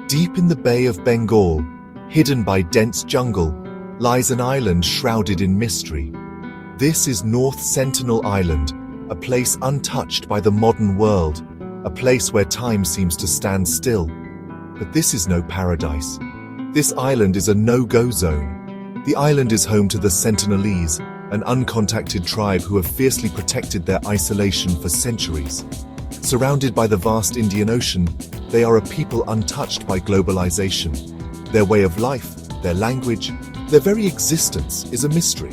Deep in the Bay of Bengal, hidden by dense jungle, lies an island shrouded in mystery. This is North Sentinel Island, a place untouched by the modern world, a place where time seems to stand still. But this is no paradise. This island is a no-go zone. The island is home to the Sentinelese, an uncontacted tribe who have fiercely protected their isolation for centuries. Surrounded by the vast Indian Ocean, they are a people untouched by globalization. Their way of life, their language, their very existence is a mystery.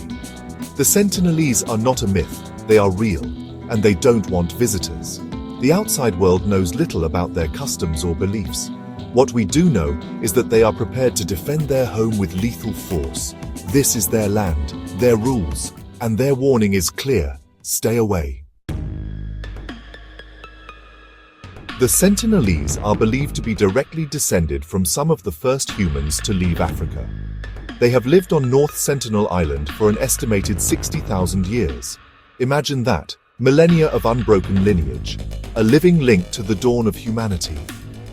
The Sentinelese are not a myth, they are real, and they don't want visitors. The outside world knows little about their customs or beliefs. What we do know is that they are prepared to defend their home with lethal force. This is their land, their rules, and their warning is clear: stay away. The Sentinelese are believed to be directly descended from some of the first humans to leave Africa. They have lived on North Sentinel Island for an estimated 60,000 years. Imagine that, millennia of unbroken lineage, a living link to the dawn of humanity.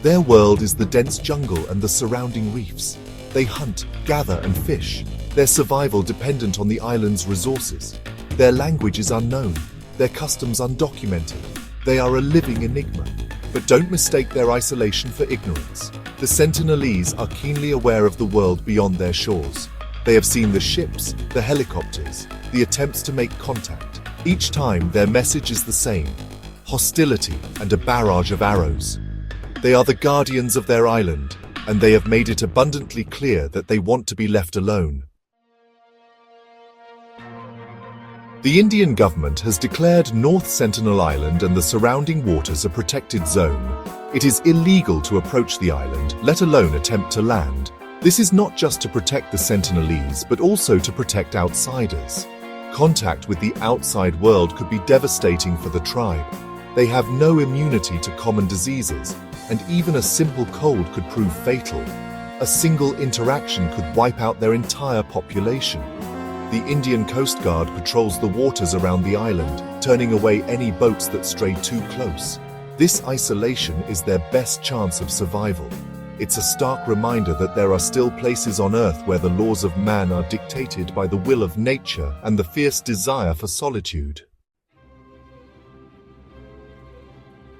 Their world is the dense jungle and the surrounding reefs. They hunt, gather and fish, their survival dependent on the island's resources. Their language is unknown, their customs undocumented. They are a living enigma. But don't mistake their isolation for ignorance. The Sentinelese are keenly aware of the world beyond their shores. They have seen the ships, the helicopters, the attempts to make contact. Each time their message is the same: hostility and a barrage of arrows. They are the guardians of their island, and they have made it abundantly clear that they want to be left alone. The Indian government has declared North Sentinel Island and the surrounding waters a protected zone. It is illegal to approach the island, let alone attempt to land. This is not just to protect the Sentinelese, but also to protect outsiders. Contact with the outside world could be devastating for the tribe. They have no immunity to common diseases, and even a simple cold could prove fatal. A single interaction could wipe out their entire population. The Indian Coast Guard patrols the waters around the island, turning away any boats that stray too close. This isolation is their best chance of survival. It's a stark reminder that there are still places on Earth where the laws of man are dictated by the will of nature and the fierce desire for solitude.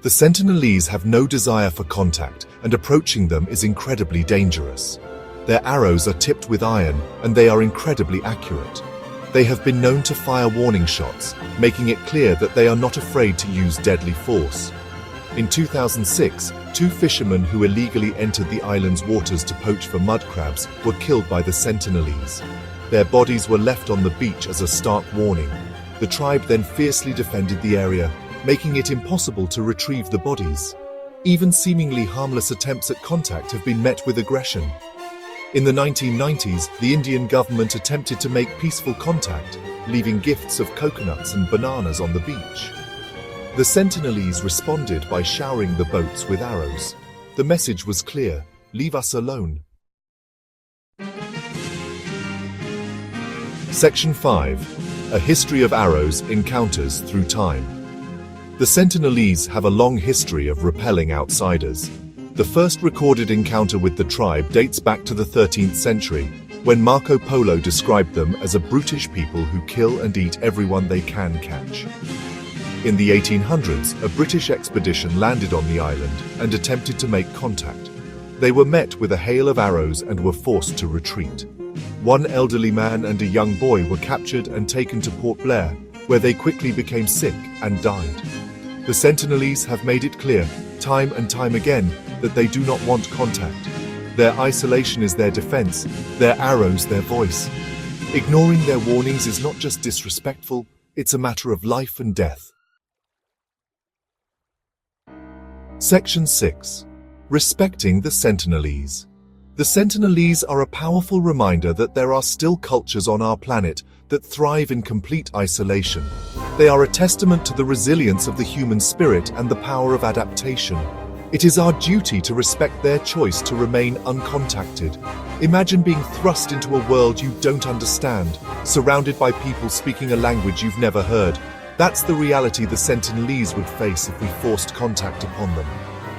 The Sentinelese have no desire for contact, and approaching them is incredibly dangerous. Their arrows are tipped with iron, and they are incredibly accurate. They have been known to fire warning shots, making it clear that they are not afraid to use deadly force. In 2006, 2 fishermen who illegally entered the island's waters to poach for mud crabs were killed by the Sentinelese. Their bodies were left on the beach as a stark warning. The tribe then fiercely defended the area, making it impossible to retrieve the bodies. Even seemingly harmless attempts at contact have been met with aggression. In the 1990s, the Indian government attempted to make peaceful contact, leaving gifts of coconuts and bananas on the beach. The Sentinelese responded by showering the boats with arrows. The message was clear: leave us alone. Section 5. A history of arrows encounters through time. The Sentinelese have a long history of repelling outsiders. The first recorded encounter with the tribe dates back to the 13th century, when Marco Polo described them as a brutish people who kill and eat everyone they can catch. In the 1800s, a British expedition landed on the island and attempted to make contact. They were met with a hail of arrows and were forced to retreat. One elderly man and a young boy were captured and taken to Port Blair, where they quickly became sick and died. The Sentinelese have made it clear, time and time again, that they do not want contact. Their isolation is their defense, their arrows their voice. Ignoring their warnings is not just disrespectful, it's a matter of life and death. Section 6. Respecting the Sentinelese. The Sentinelese are a powerful reminder that there are still cultures on our planet that thrive in complete isolation. They are a testament to the resilience of the human spirit and the power of adaptation. It is our duty to respect their choice to remain uncontacted. Imagine being thrust into a world you don't understand, surrounded by people speaking a language you've never heard. That's the reality the Sentinelese would face if we forced contact upon them.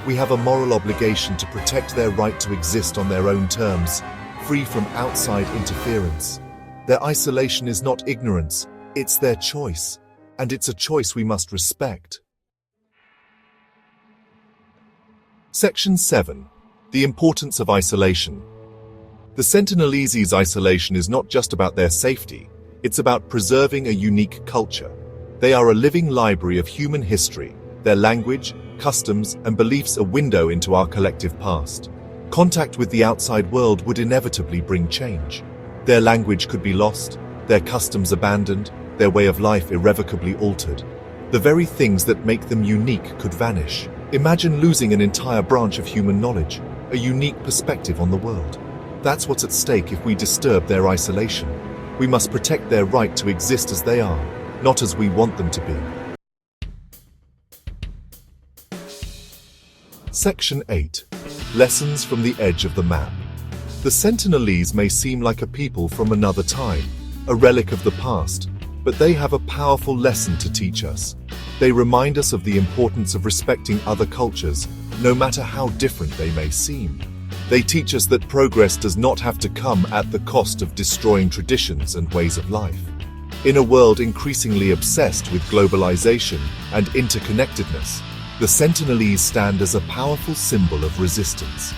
We have a moral obligation to protect their right to exist on their own terms, free from outside interference. Their isolation is not ignorance, it's their choice, and it's a choice we must respect. Section 7. The importance of isolation. The Sentinelese's isolation is not just about their safety, it's about preserving a unique culture. They are a living library of human history, their language, customs, and beliefs a window into our collective past. Contact with the outside world would inevitably bring change. Their language could be lost, their customs abandoned, their way of life irrevocably altered. The very things that make them unique could vanish. Imagine losing an entire branch of human knowledge, a unique perspective on the world. That's what's at stake if we disturb their isolation. We must protect their right to exist as they are, not as we want them to be. Section 8. Lessons from the edge of the map. The Sentinelese may seem like a people from another time, a relic of the past, but they have a powerful lesson to teach us. They remind us of the importance of respecting other cultures, no matter how different they may seem. They teach us that progress does not have to come at the cost of destroying traditions and ways of life. In a world increasingly obsessed with globalization and interconnectedness, the Sentinelese stand as a powerful symbol of resistance.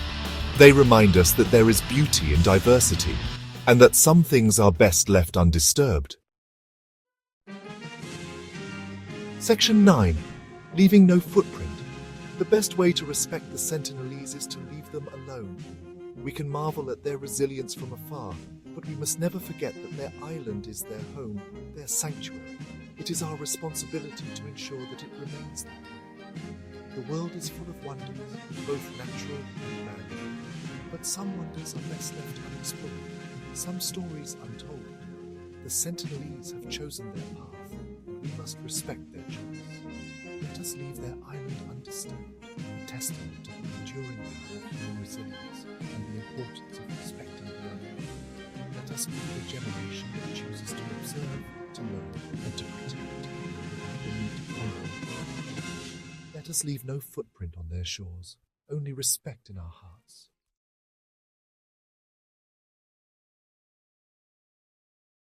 They remind us that there is beauty in diversity, and that some things are best left undisturbed. Section 9. Leaving no footprint. The best way to respect the Sentinelese is to leave them alone. We can marvel at their resilience from afar, but we must never forget that their island is their home, their sanctuary. It is our responsibility to ensure that it remains that way. The world is full of wonders, both natural and man. But some wonders are best left unexplored, some stories untold. The Sentinelese have chosen their path, and we must respect their choice. Let us leave their island undisturbed, a testament to the enduring power of human resilience and the importance of respecting the unknown. Let us be the generation that chooses to observe, to learn, and to protect, without the need to conquer. Let us leave no footprint on their shores, only respect in our hearts.